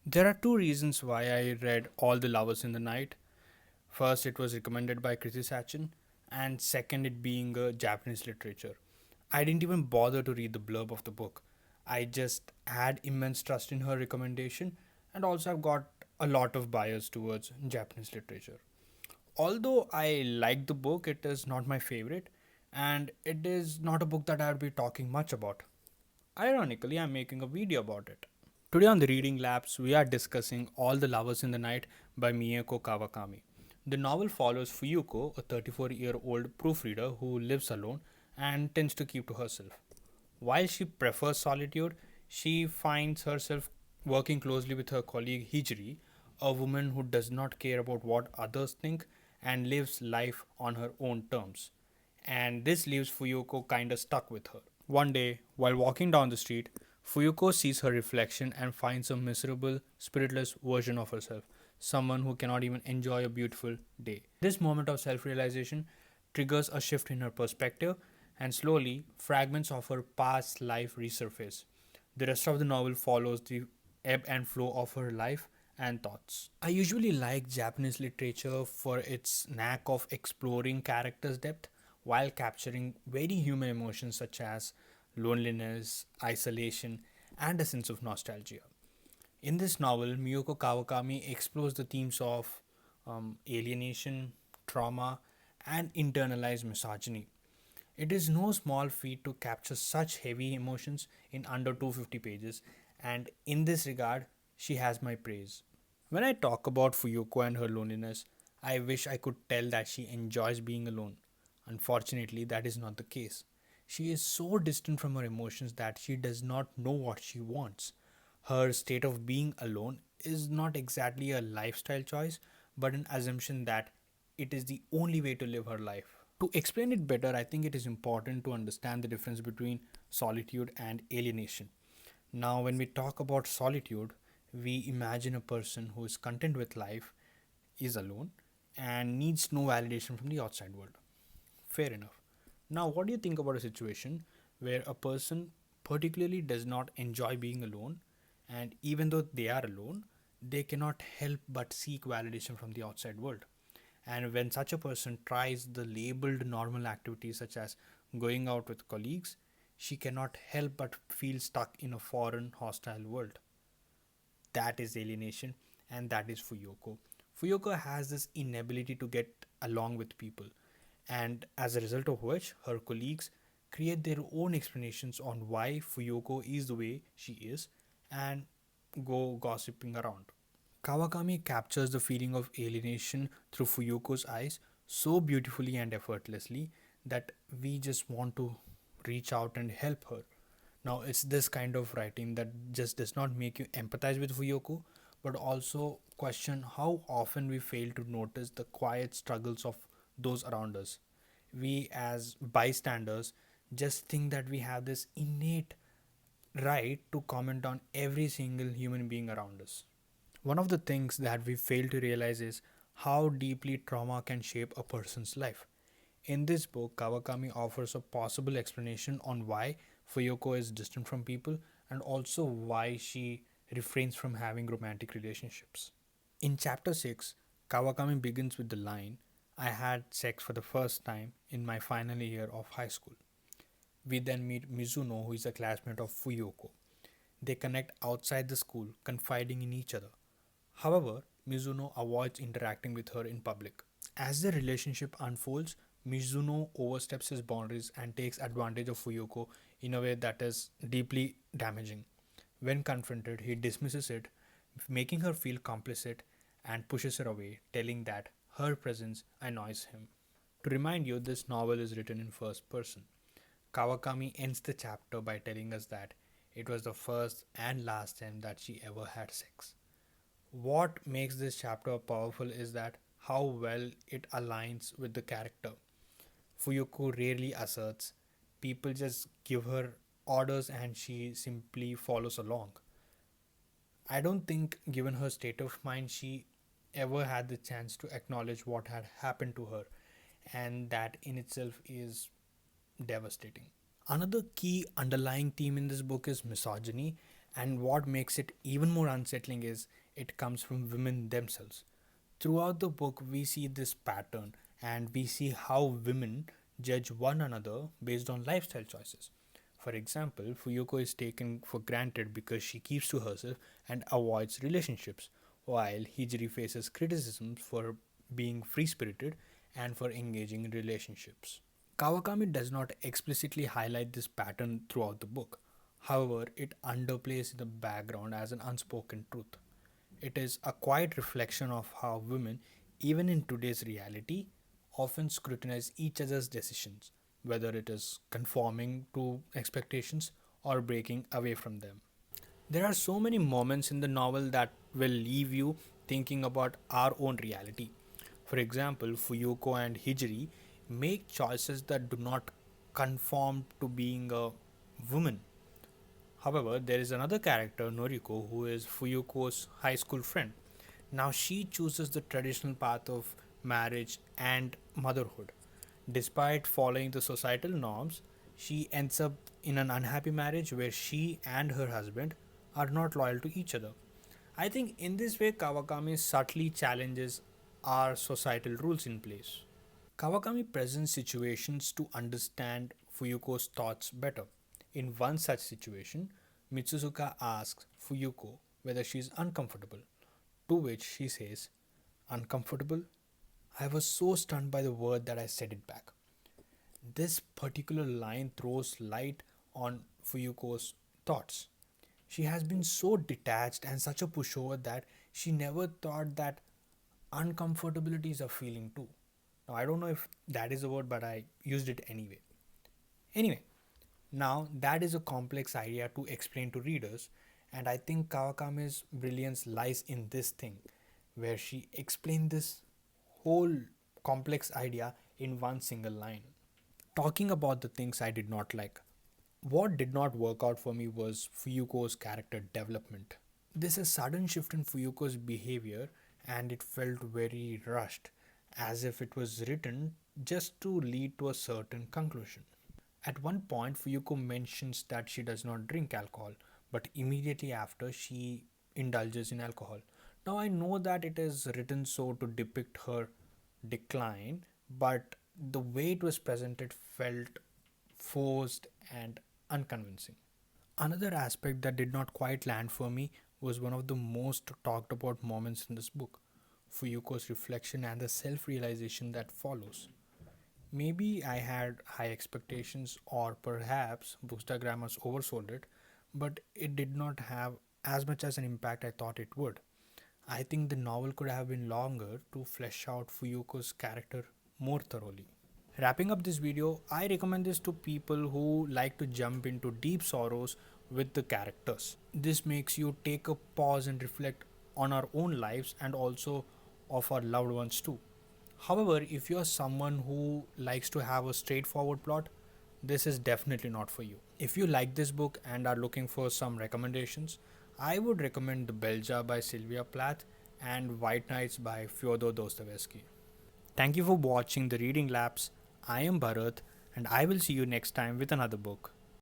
There are two reasons why I read All the Lovers in the Night. First, it was recommended by Kriti Sachin, and second, it being a Japanese literature. I didn't even bother to read the blurb of the book. I just had immense trust in her recommendation, and also I've got a lot of bias towards Japanese literature. Although I like the book, it is not my favorite, and it is not a book that I would be talking much about. Ironically, I'm making a video about it. Today on the Reading Labs, we are discussing All the Lovers in the Night by Mieko Kawakami. The novel follows Fuyuko, a 34-year-old proofreader who lives alone and tends to keep to herself. While she prefers solitude, she finds herself working closely with her colleague Hijri, a woman who does not care about what others think and lives life on her own terms. And this leaves Fuyuko kinda stuck with her. One day, while walking down the street, Fuyuko sees her reflection and finds a miserable, spiritless version of herself, someone who cannot even enjoy a beautiful day. This moment of self realization triggers a shift in her perspective, and slowly, fragments of her past life resurface. The rest of the novel follows the ebb and flow of her life and thoughts. I usually like Japanese literature for its knack of exploring characters' depth while capturing very human emotions such as loneliness, isolation, and a sense of nostalgia. In this novel, Miyoko Kawakami explores the themes of alienation, trauma, and internalized misogyny. It is no small feat to capture such heavy emotions in under 250 pages, and in this regard, she has my praise. When I talk about Fuyuko and her loneliness, I wish I could tell that she enjoys being alone. Unfortunately, that is not the case. She is so distant from her emotions that she does not know what she wants. Her state of being alone is not exactly a lifestyle choice, but an assumption that it is the only way to live her life. To explain it better, I think it is important to understand the difference between solitude and alienation. Now, when we talk about solitude, we imagine a person who is content with life, is alone, and needs no validation from the outside world. Fair enough. Now, what do you think about a situation where a person particularly does not enjoy being alone, and even though they are alone, they cannot help but seek validation from the outside world? And when such a person tries the labeled normal activities such as going out with colleagues, she cannot help but feel stuck in a foreign, hostile world. That is alienation, and that is Fuyoko. Fuyoko has this inability to get along with people, and as a result of which, her colleagues create their own explanations on why Fuyoko is the way she is and go gossiping around. Kawakami captures the feeling of alienation through Fuyuko's eyes so beautifully and effortlessly that we just want to reach out and help her. Now, it's this kind of writing that just does not make you empathize with Fuyoko, but also question how often we fail to notice the quiet struggles of those around us. We, as bystanders, just think that we have this innate right to comment on every single human being around us. One of the things that we fail to realize is how deeply trauma can shape a person's life. In this book, Kawakami offers a possible explanation on why Fuyoko is distant from people and also why she refrains from having romantic relationships. In chapter 6, Kawakami begins with the line, I had sex for the first time in my final year of high school. We then meet Mizuno, who is a classmate of Fuyoko. They connect outside the school, confiding in each other. However, Mizuno avoids interacting with her in public. As the relationship unfolds, Mizuno oversteps his boundaries and takes advantage of Fuyuko in a way that is deeply damaging. When confronted, he dismisses it, making her feel complicit and pushes her away, telling that her presence annoys him. To remind you, this novel is written in first person. Kawakami ends the chapter by telling us that it was the first and last time that she ever had sex. What makes this chapter powerful is that how well it aligns with the character. Fuyuko rarely asserts, people just give her orders and she simply follows along. I don't think, given her state of mind, she ever had the chance to acknowledge what had happened to her, and that in itself is devastating. Another key underlying theme in this book is misogyny, And what makes it even more unsettling is it comes from women themselves. Throughout the book, we see this pattern and we see how women judge one another based on lifestyle choices. For example, Fuyuko is taken for granted because she keeps to herself and avoids relationships, while Hijiri faces criticisms for being free spirited and for engaging in relationships. Kawakami does not explicitly highlight this pattern throughout the book. However, it underplays in the background as an unspoken truth. It is a quiet reflection of how women, even in today's reality, often scrutinize each other's decisions, whether it is conforming to expectations or breaking away from them. There are so many moments in the novel that will leave you thinking about our own reality. For example, Fuyuko and Hijiri make choices that do not conform to being a woman. However, there is another character, Noriko, who is Fuyuko's high school friend. Now she chooses the traditional path of marriage and motherhood. Despite following the societal norms, she ends up in an unhappy marriage where she and her husband are not loyal to each other. I think in this way, Kawakami subtly challenges our societal rules in place. Kawakami presents situations to understand Fuyuko's thoughts better. In one such situation, Mitsuzuka asks Fuyuko whether she is uncomfortable, to which she says, "Uncomfortable?" I was so stunned by the word that I said it back. This particular line throws light on Fuyuko's thoughts. She has been so detached and such a pushover that she never thought that uncomfortability is a feeling too. Now, I don't know if that is a word, but I used it anyway. Anyway, now that is a complex idea to explain to readers, and I think Kawakami's brilliance lies in this thing, where she explained this whole complex idea in one single line. Talking about the things I did not like, what did not work out for me was Fuyuko's character development. There's a sudden shift in Fuyuko's behavior, and it felt very rushed, as if it was written just to lead to a certain conclusion. At one point, Fuyuko mentions that she does not drink alcohol, but immediately after, she indulges in alcohol. Now, I know that it is written so to depict her decline, but the way it was presented felt forced and unconvincing. Another aspect that did not quite land for me was one of the most talked about moments in this book, Fuyuko's reflection and the self realization that follows. Maybe I had high expectations, or perhaps Bookstagrammas oversold it, but it did not have as much as an impact I thought it would. I think the novel could have been longer to flesh out Fuyuko's character more thoroughly. Wrapping up this video, I recommend this to people who like to jump into deep sorrows with the characters. This makes you take a pause and reflect on our own lives and also of our loved ones too. However, if you're someone who likes to have a straightforward plot, this is definitely not for you. If you like this book and are looking for some recommendations, I would recommend The Belja by Sylvia Plath and White Nights by Fyodor Dostoevsky. Thank you for watching the Reading Labs. I am Bharat, and I will see you next time with another book.